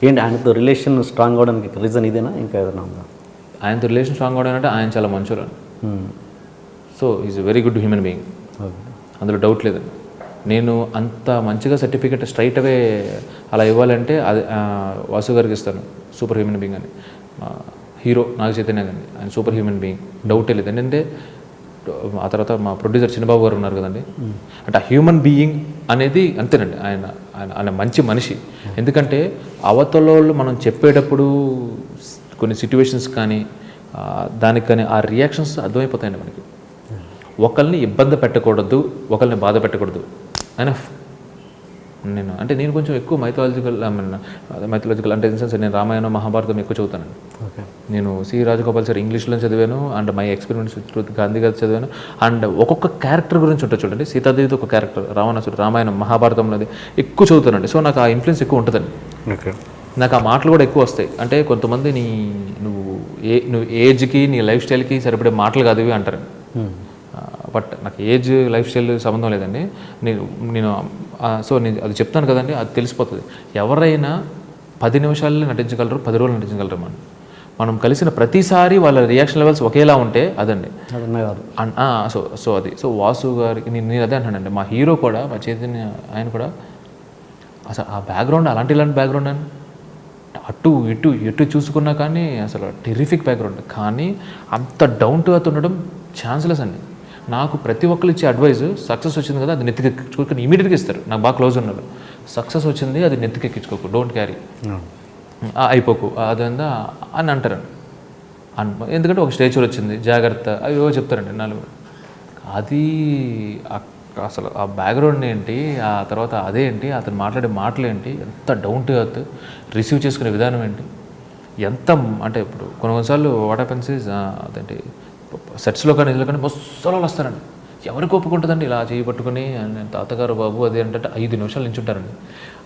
ఏంటి ఆయనతో relation strong అవడానికి రీజన్ ఇదేనా ఇంకా ఏదైనా ఉందా? ఆయనతో రిలేషన్ స్ట్రాంగ్ అవడం ఆయన చాలా మంచోడు. So is a very good human being, అందులో డౌట్ లేదండి. నేను అంత మంచిగా సర్టిఫికేట్ స్ట్రైట్ అవే అలా ఇవ్వాలంటే అది వాసు గారికి ఇస్తాను. సూపర్ హ్యూమన్ బీయింగ్ అని. హీరో నాగ చైతన్య గారిని, ఆయన సూపర్ హ్యూమన్ బీయింగ్, డౌటే లేదు. ఏంటంటే ఆ తర్వాత మా ప్రొడ్యూసర్ చిన్నబాబు గారు ఉన్నారు కదండి, అంటే ఆ హ్యూమన్ బీయింగ్ అనేది అంతేనండి. ఆయన ఆయన ఆయన మంచి మనిషి. ఎందుకంటే అవతలోళ్ళు మనం చెప్పేటప్పుడు కొన్ని సిట్యువేషన్స్ కానీ దానికి కానీ ఆ రియాక్షన్స్ అర్థమైపోతాయండి మనకి. ఒకరిని ఇబ్బంది పెట్టకూడదు, ఒకరిని బాధ పెట్టకూడదు. ఎనఫ్. నేను కొంచెం ఎక్కువ మైథాలజికల్ అంటే ఇన్ సెన్స్ నేను రామాయణం మహాభారతం ఎక్కువ చదువుతానండి. నేను సి రాజగోపాల్ సార్ ఇంగ్లీష్లో చదివాను, and my experience with Gandhi గారు చదివాను. అండ్ ఒక్కొక్క క్యారెక్టర్ గురించి ఉంటుంది చూడండి. సీతాదేవితో ఒక క్యారెక్టర్, రావణాసుడు, రామాయణం మహాభారతంలోది ఎక్కువ చదువుతానండి. సో నాకు ఆ ఇన్ఫ్లుయెన్స్ ఎక్కువ ఉంటుందండి. నాకు ఆ మాటలు కూడా ఎక్కువ వస్తాయి. అంటే కొంతమంది నువ్వు ఏజ్కి నీ లైఫ్ స్టైల్కి సరిపడే మాటలు కాదు ఇవి అంటారు. బట్ నాకు ఏజ్ లైఫ్ స్టైల్ సంబంధం లేదండి. నేను అది చెప్తాను కదండి, అది తెలిసిపోతుంది. ఎవరైనా 10 నిమిషాల్లో నటించగలరు, 10 రోజులు నటించగలరు. మనం కలిసిన ప్రతిసారి వాళ్ళ రియాక్షన్ లెవెల్స్ ఒకేలా ఉంటే అదండి. సో వాసు గారికి నేను అదే అంటానండి. మా హీరో కూడా, మా చైతన్య ఆయన కూడా అసలు ఆ బ్యాక్గ్రౌండ్ ఇలాంటి బ్యాక్గ్రౌండ్ అని అటు ఇటు చూసుకున్నా కానీ అసలు టెరిఫిక్ బ్యాక్గ్రౌండ్, కానీ అంత డౌన్ టు ఎర్త్ ఉండడం ఛాన్స్లెస్ అండి. నాకు ప్రతి ఒక్కరు ఇచ్చే అడ్వైస్, సక్సెస్ వచ్చింది కదా అది నెత్తికెక్కించుకోక ఇమీడియట్గా ఇస్తారు. నాకు బాగా క్లోజ్ ఉన్నారు. సక్సెస్ వచ్చింది అది నెత్తికెక్కించుకోకు, డోంట్ క్యారీ, అయిపోకు అదంతా అని అంటారు. ఎందుకంటే ఒక స్టేచర్ వచ్చింది, జాగ్రత్త, అవి చెప్తారండి నాలుగు. అది అసలు ఆ బ్యాక్గ్రౌండ్ ఏంటి, ఆ తర్వాత అదేంటి, అతను మాట్లాడే మాటలు ఏంటి, ఎంత డౌన్ టు ఎర్త్, రిసీవ్ చేసుకునే విధానం ఏంటి, ఎంత అంటే ఇప్పుడు కొన్నిసార్లు వాట్ హ్యాపెన్స్ ఈజ్ అదేంటి సెట్స్లో కానీ ఇందులో కానీ మొత్తం వస్తారండి. ఎవరికి ఒప్పుకుంటుందండి ఇలా చేయి పట్టుకుని తాతగారు బాబు అది అంటే 5 నిమిషాలు నించుంటారండి.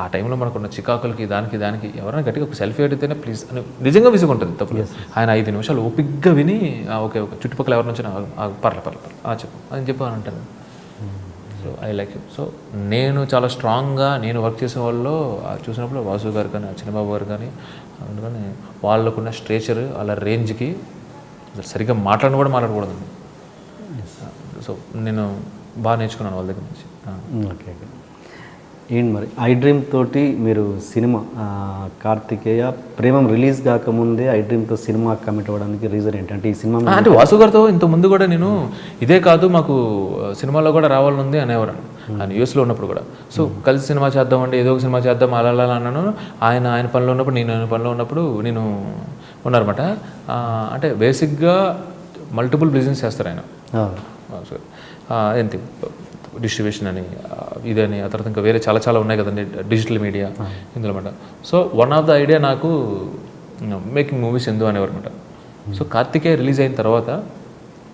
ఆ టైంలో మనకున్న చికాకులకి దానికి ఎవరైనా గట్టిగా ఒక సెల్ఫీ అడిగితేనే ప్లీజ్ అని నిజంగా విసుకుంటుంది తప్పదు. ఆయన 5 నిమిషాలు ఓపిగ్గా విని ఓకే చుట్టుపక్కల ఎవరి నుంచి పర్లేదు చెప్పు అని చెప్పి అని అంటాను. So I like you. So నేను చాలా స్ట్రాంగ్గా నేను వర్క్ చేసే వాళ్ళు చూసినప్పుడు వాసు గారు కానీ చిన్నబాబు గారు కానీ అందుకని వాళ్ళకున్న స్ట్రేచర్ వాళ్ళ రేంజ్కి సరిగ్గా మాట్లాడకూడదండి. సో నేను బాగా నేర్చుకున్నాను వాళ్ళ దగ్గర నుంచి. ఓకే. ఏంటి మరి ఐ డ్రీమ్ తోటి మీరు సినిమా కార్తికేయ ప్రేమం రిలీజ్ కాకముందే ఐ డ్రీమ్తో సినిమా కమిట్ అవ్వడానికి రీజన్ ఏంటంటే ఈ సినిమా అంటే వాసు గారితో ఇంతకుముందు కూడా నేను ఇదే కాదు మాకు సినిమాలో కూడా రావాలని ఉంది అనేవారు ఆయన యూఎస్లో ఉన్నప్పుడు కూడా. సో కలిసి సినిమా చేద్దామండి, ఏదో ఒక సినిమా చేద్దాం అలా అన్నాను. ఆయన పనిలో ఉన్నప్పుడు నేను పనిలో ఉన్నప్పుడు నేను ఉన్నారన్నమాట. అంటే బేసిక్గా మల్టిపుల్ బిజినెస్ చేస్తారు ఆయన. ఏంటి డిస్ట్రిబ్యూషన్ అని ఇదని, ఆ తర్వాత ఇంకా వేరే చాలా ఉన్నాయి కదండి డిజిటల్ మీడియా ఇందులో అనమాట. So one of the idea నాకు మేకింగ్ మూవీస్ ఎందు అనేవారు అనమాట. సో కార్తికేయ రిలీజ్ అయిన తర్వాత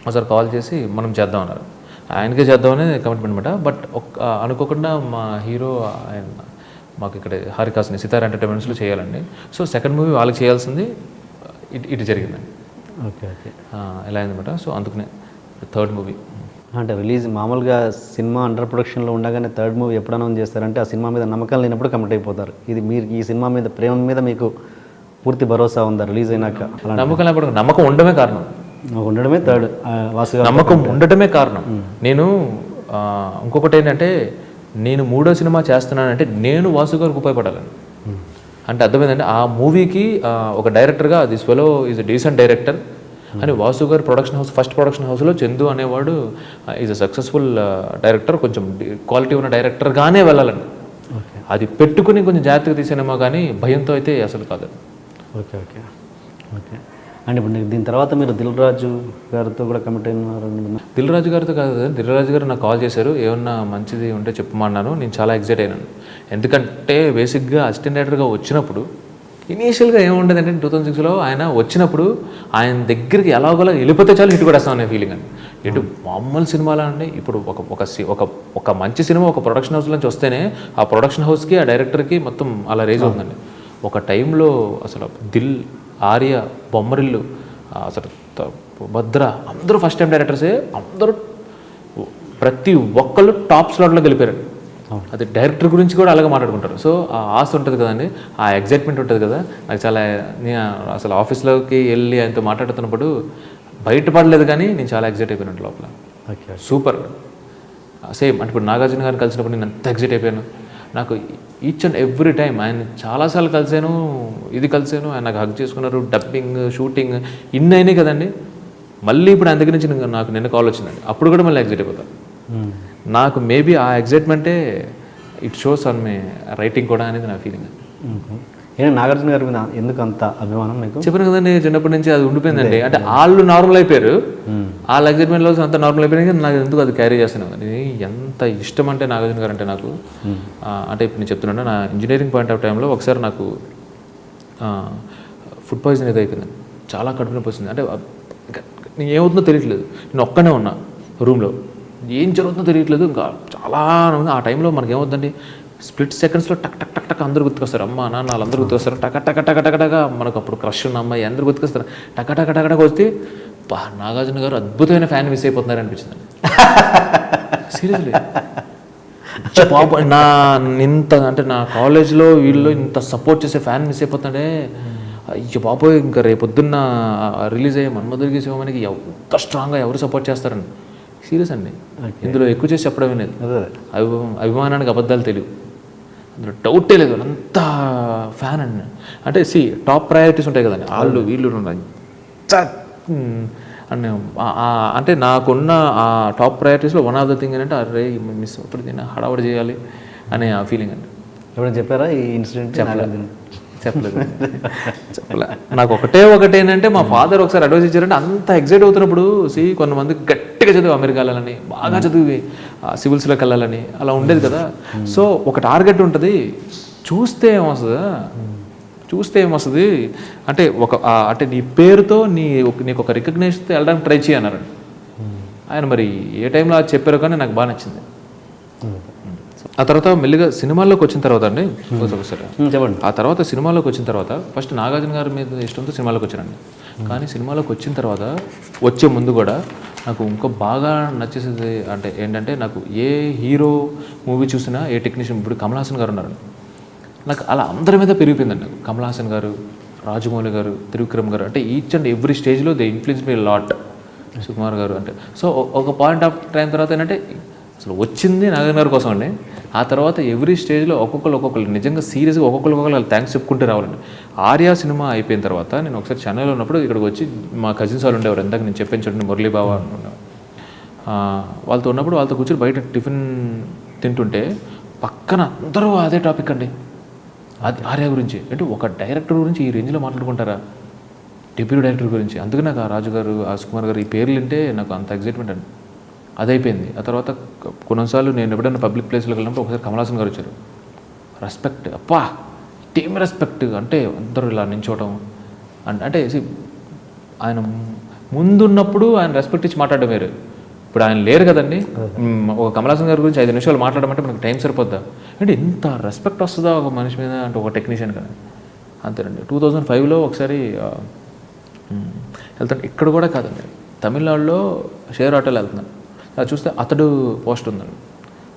ఒకసారి కాల్ చేసి మనం చేద్దాం అన్నారు. ఆయనకే చేద్దామని కమిట్మెంట్ అనమాట. బట్ అనుకోకుండా మా హీరో ఆయన మాకు ఇక్కడ హారికాస్ని సితార్ ఎంటర్టైన్మెంట్స్లో చేయాలండి. సో సెకండ్ మూవీ వాళ్ళకి చేయాల్సింది ఇటు జరిగిందండి. ఓకే. ఎలా అయిందన్నమాట. సో అందుకనే థర్డ్ మూవీ అంటే రిలీజ్ మామూలుగా సినిమా అండర్ ప్రొడక్షన్లో ఉండగానే థర్డ్ మూవీ ఎప్పుడు అనౌన్స్ చేస్తారంటే ఆ సినిమా మీద నమ్మకం లేనప్పుడు కమిట్ అయిపోతారు. ఇది మీరు ఈ సినిమా మీద ప్రేమ మీద మీకు పూర్తి భరోసా ఉందా రిలీజ్ అయినాక? నమ్మకం ఉండడమే కారణం. ఉండడమే థర్డ్ వాసు నమ్మకం ఉండటమే కారణం. నేను ఇంకొకటి ఏంటంటే నేను 3వ సినిమా చేస్తున్నానంటే నేను వాసు గారికి ఉపయోగపడాలని అంటే అర్థమైందంటే ఆ మూవీకి ఒక డైరెక్టర్గా this fellow is a decent director అని వాసు గారు ప్రొడక్షన్ హౌస్ ఫస్ట్ ప్రొడక్షన్ హౌస్లో చందు అనేవాడు ఈజ్ అ సక్సెస్ఫుల్ డైరెక్టర్, కొంచెం క్వాలిటీ ఉన్న డైరెక్టర్గానే వెళ్ళాలండి. అది పెట్టుకుని కొంచెం జాగ్రత్తగా తీసేనేమో కానీ భయంతో అయితే అసలు కాదు. ఓకే. అండ్ ఇప్పుడు దీని తర్వాత మీరు దిల్ రాజు గారితో కూడా కమిట్ అయినారు. దిల్ రాజు గారితో కాదు, దిల్ రాజు గారు నాకు కాల్ చేశారు, ఏమన్నా మంచిది ఉంటే చెప్పమన్నాను. నేను చాలా ఎక్సైట్ అయినాను. ఎందుకంటే బేసిక్గా అసిస్టెంట్ డైరెక్టర్గా వచ్చినప్పుడు ఇనీషియల్గా ఏముండేది అంటే 2006లో ఆయన వచ్చినప్పుడు ఆయన దగ్గరికి ఎలాగోలా వెళ్ళిపోతే చాలు హిట్ కొడేస్తాం అనే ఫీలింగ్ అండి. ఇటు మామూలు సినిమాలో అండి ఇప్పుడు ఒక మంచి సినిమా ఒక ప్రొడక్షన్ హౌస్ నుంచి వస్తేనే ఆ ప్రొడక్షన్ హౌస్కి ఆ డైరెక్టర్కి మొత్తం అలా రేజ్ అవుతుందండి. ఒక టైంలో అసలు దిల్, ఆర్య, బొమ్మరిల్లు, అసలు భద్ర అందరూ ఫస్ట్ టైం డైరెక్టర్సే, అందరూ ప్రతి ఒక్కళ్ళు టాప్ స్లాట్లో గెలిపారు. అది డైరెక్టర్ గురించి కూడా అలాగే మాట్లాడుకుంటారు. సో ఆ ఆశ ఉంటుంది కదండి, ఆ ఎగ్జైట్మెంట్ ఉంటుంది కదా, నాకు చాలా నేను అసలు ఆఫీస్లోకి వెళ్ళి ఆయనతో మాట్లాడుతున్నప్పుడు బయటపడలేదు కానీ నేను చాలా ఎగ్జైట్ అయిపోయాను లోపల. ఓకే. సూపర్ సేమ్ అంటే ఇప్పుడు నాగార్జున గారిని కలిసినప్పుడు నేను ఎంత ఎగ్జైట్ అయిపోయాను. నాకు ఈచ్ అండ్ ఎవ్రీ టైం ఆయన చాలాసార్లు కలిసాను, ఆయన నాకు హగ్ చేసుకున్నారు, డబ్బింగ్ షూటింగ్ ఇన్ని అయినాయి కదండి. మళ్ళీ ఇప్పుడు ఆయన దగ్గర నుంచి నాకు నిన్న కాల్ వచ్చిందండి, అప్పుడు కూడా మళ్ళీ ఎగ్జైట్ అయిపోతాను. నాకు మేబీ ఆ ఎగ్జైట్మెంటే it shows on my writing కూడా అనేది నా ఫీలింగ్. ఏంటి నాగార్జున గారి మీద ఎందుకు అంత అభిమానం మీకు? చెప్పాను కదండి, చిన్నప్పటి నుంచి అది ఉండిపోయిందండి. అంటే వాళ్ళు నార్మల్ అయిపోయారు, వాళ్ళ ఎగ్జైట్మెంట్లో అంత నార్మల్ అయిపోయింది, కానీ నాకు ఎందుకు అది క్యారీ చేస్తున్నాను. ఎంత ఇష్టం అంటే నాగార్జున గారు అంటే నాకు, అంటే ఇప్పుడు నేను చెప్తున్నాను, నా ఇంజనీరింగ్ పాయింట్ ఆఫ్ టైంలో ఒకసారి నాకు ఫుడ్ పాయిజన్ ఏదో అయిపోయిందండి, చాలా కడుపు నొప్పి వచ్చింది. అంటే నేను ఏమవుతుందో తెలియట్లేదు, నేను ఒక్కనే ఉన్నా రూమ్లో, ఏం జరుగుతుందో తెలియట్లేదు. ఇంకా చాలా ఆ టైంలో మనకి ఏమవుతుందండి, స్ప్లిట్ సెకండ్స్లో టక్ టక్ టక్ టక్ అందరూ గుర్తుకొస్తారు, అమ్మ నాన్న వాళ్ళందరూ గుర్తుకొస్తారు, టక టక టక టక టక మనకు అప్పుడు క్రష్ ఉన్న అమ్మాయి అందరూ గుర్తుకొస్తారు, టక టక టక టక వస్తే నాగార్జున గారు అద్భుతమైన ఫ్యాన్ మిస్ అయిపోతున్నారు అనిపించింది సీరియస్లీ. పాప నా ఇంత అంటే నా కాలేజ్లో వీళ్ళు ఇంత సపోర్ట్ చేసే ఫ్యాన్ మిస్ అయిపోతాడే, అయ్యో బాబోయ్, ఇంకా రేపొద్దున్న రిలీజ్ అయ్యే మన్మధుడికి శివమనికి ఎంత స్ట్రాంగ్గా ఎవరు సపోర్ట్ చేస్తారని. సీరియస్ అండి, ఇందులో ఎక్కువ చేసి చెప్పడమే లేదు, అభిమానానికి అబద్ధాలు తెలియవు, అందులో డౌటే లేదు, అంత ఫ్యాన్ అండి. అంటే టాప్ ప్రయారిటీస్ ఉంటాయి కదండి, వాళ్ళు వీళ్ళు అని అంటే నాకున్న ఆ టాప్ ప్రయారిటీస్లో వన్ ఆఫ్ ద థింగ్ ఏంటంటే అరే మిస్ అప్పుడు దీన్ని హడావడి చేయాలి అనే ఆ ఫీలింగ్ అండి. ఎప్పుడైనా చెప్పారా ఈ ఇన్సిడెంట్? చెప్పలేదు. నాకు ఒకటే ఏంటంటే మా ఫాదర్ ఒకసారి అడ్వైస్ ఇచ్చారంటే, అంత ఎగ్జైట్ అవుతున్నప్పుడు కొంతమంది గట్టిగా చదువు అమెరికా వెళ్ళాలని, బాగా చదివి సివిల్స్లోకి వెళ్ళాలని అలా ఉండేది కదా. సో ఒక టార్గెట్ ఉంటుంది, చూస్తే ఏమొస్తుంది అంటే అంటే నీ పేరుతో నీకు ఒక రికగ్నేషన్తో వెళ్ళడానికి ట్రై చేయన్నారండి ఆయన. మరి ఏ టైంలో అది చెప్పారో కానీ నాకు బాగా నచ్చింది. ఆ తర్వాత మెల్లిగా సినిమాల్లోకి వచ్చిన తర్వాత అండి చెప్పండి, ఆ తర్వాత సినిమాలోకి వచ్చిన తర్వాత ఫస్ట్ నాగార్జున గారి మీద ఇష్టంతో సినిమాలోకి వచ్చానండి. కానీ సినిమాలోకి వచ్చిన తర్వాత వచ్చే ముందు కూడా నాకు ఇంకో బాగా నచ్చేసేది అంటే ఏంటంటే, నాకు ఏ హీరో మూవీ చూసినా, ఏ టెక్నీషియన్, ఇప్పుడు కమల్ హాసన్ గారు ఉన్నారండి, నాకు అలా అందరి మీద పెరిగిపోయిందండి. కమల్ హాసన్ గారు, రాజమౌళి గారు, త్రివిక్రమ్ గారు, అంటే ఈచ్ అండ్ ఎవ్రీ స్టేజ్లో they influence me lot. Sukumar గారు అంటే సో ఒక పాయింట్ ఆఫ్ టైం తర్వాత ఏంటంటే అసలు వచ్చింది నాగార్జున గారి కోసం అండి. ఆ తర్వాత ఎవ్రీ స్టేజ్లో ఒక్కొక్కరు నిజంగా సీరియస్గా ఒక్కొక్కరు థ్యాంక్స్ చెప్పుకుంటూ రావాలండి. ఆర్యా సినిమా అయిపోయిన తర్వాత నేను ఒకసారి చెన్నైలో ఉన్నప్పుడు ఇక్కడికి వచ్చి మా కజిన్స్ వాళ్ళు ఉండేవారు, ఇందాక నేను చెప్పాను చూడండి, మురళీ బాబా అనుకున్నాను, వాళ్ళతో ఉన్నప్పుడు వాళ్ళతో కూర్చొని బయట టిఫిన్ తింటుంటే పక్కన అందరూ అదే టాపిక్ అండి, అది ఆర్యా గురించి. అంటే ఒక డైరెక్టర్ గురించి ఈ రేంజ్లో మాట్లాడుకుంటారా, డెబ్యూటీ డైరెక్టర్ గురించి. అందుకే నాకు ఆ రాజు గారు, ఆ సుకుమార్ గారు ఈ పేర్లు వింటే నాకు అంత ఎగ్జైట్మెంట్ అండి. అదైపోయింది. ఆ తర్వాత కొన్నిసార్లు నేను ఎప్పుడైనా పబ్లిక్ ప్లేస్లోకి వెళ్ళినప్పుడు ఒకసారి కమల్ హాసన్ గారు వచ్చారు, రెస్పెక్ట్, అప్పా టీమ్ రెస్పెక్ట్, అంటే అందరూ ఇలా నించోవటం అంటే ఆయన ముందున్నప్పుడు ఆయన రెస్పెక్ట్ ఇచ్చి మాట్లాడడం వేరు, ఇప్పుడు ఆయన లేరు కదండి. ఒక కమల్ హాసన్ గారి గురించి 5 నిమిషాలు మాట్లాడమంటే మనకు టైం సరిపోద్దా అంటే, ఇంత రెస్పెక్ట్ వస్తుందా ఒక మనిషి మీద అంటే, ఒక టెక్నీషియన్ కదా. అంతేనండి. 2005లో ఒకసారి వెళ్తాను, ఇక్కడ కూడా కాదండి, తమిళనాడులో షేర్ ఆటోలో వెళ్తున్నాను, అది చూస్తే అతడు పోస్ట్ ఉందండి,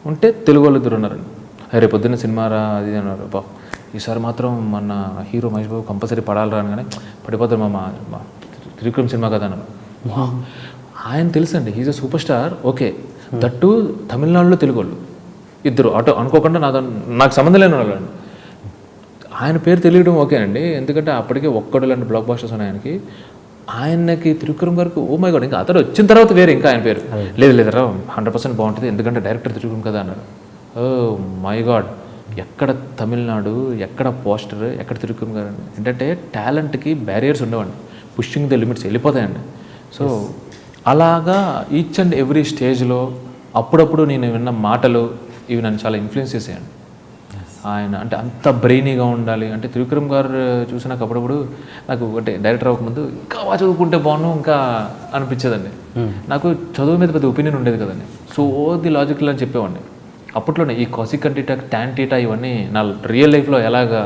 ఉంటే తెలుగు వాళ్ళు 2 ఉన్నారండి. రేపు పొద్దున్న సినిమా రా అది అన్నారు, బా ఈసారి మాత్రం మన హీరో మహేష్ బాబు కంపల్సరీ పడాలి రాగానే పడిపోతారు మా త్రివిక్రమ్ సినిమా కదా అన్నారు. ఆయన తెలుసండి, he's a super star. Okay, that తమిళనాడులో తెలుగు వాళ్ళు 2 అటు అనుకోకుండా నాకు సంబంధం లేని వాళ్ళు అండి. ఆయన పేరు తెలియడం ఓకే అండి, ఎందుకంటే అప్పటికే ఒక్కడు లాంటి బ్లాక్ బాస్టర్స్ ఉన్నాయి ఆయనకి. ఆయనకి త్రివిక్రమ్ గారికి ఓ మై గాడ్, ఇంకా అతను వచ్చిన తర్వాత వేరే ఇంకా ఆయన పేరు లేదురా 100% బాగుంటుంది ఎందుకంటే డైరెక్టర్ త్రివిక్రమ్ కదా అన్నారు. ఓ మై గాడ్, ఎక్కడ తమిళనాడు, ఎక్కడ పోస్టర్, ఎక్కడ త్రివిక్రమ్ గారు అండి. ఏంటంటే టాలెంట్కి బ్యారియర్స్ ఉండవండి, పుషింగ్ ద లిమిట్స్ వెళ్ళిపోతాయండి. సో అలాగా ఈచ్ అండ్ ఎవ్రీ స్టేజ్లో అప్పుడప్పుడు నేను విన్న మాటలు ఇవి నన్ను చాలా ఇన్ఫ్లుయెన్స్ చేసాయండి. ఆయన అంటే అంత బ్రెయినీగా ఉండాలి అంటే, త్రివిక్రమ్ గారు చూసినాక అప్పుడప్పుడు నాకు అంటే డైరెక్టర్ అవ్వకముందు ఇంకా బాగా చదువుకుంటే బాగున్నాను ఇంకా అనిపించేదండి. నాకు చదువు మీద పెద్ద ఒపీనియన్ ఉండేది కదండి, సో ది లాజికల్ అని చెప్పేవాడిని. అప్పట్లోనే ఈ కాసిక్ టీటా, ట్యాన్ టీటా ఇవన్నీ నా రియల్ లైఫ్లో ఎలాగా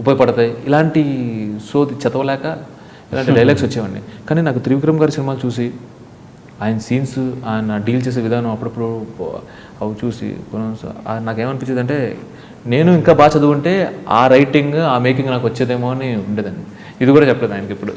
ఉపయోగపడతాయి ఇలాంటి సోది చదవలేక ఇలాంటి డైలాగ్స్ వచ్చేవాడిని. కానీ నాకు త్రివిక్రమ్ గారి సినిమాలు చూసి ఆయన సీన్స్, ఆయన డీల్ చేసే విధానం అప్పుడప్పుడు అవి చూసి నాకేమనిపించేది అంటే నేను ఇంకా బాగా చదువుంటే ఆ రైటింగ్, ఆ మేకింగ్ నాకు వచ్చేదేమో అని ఉండేదండి. ఇది కూడా చెప్పలేదు ఆయనకి ఇప్పుడు.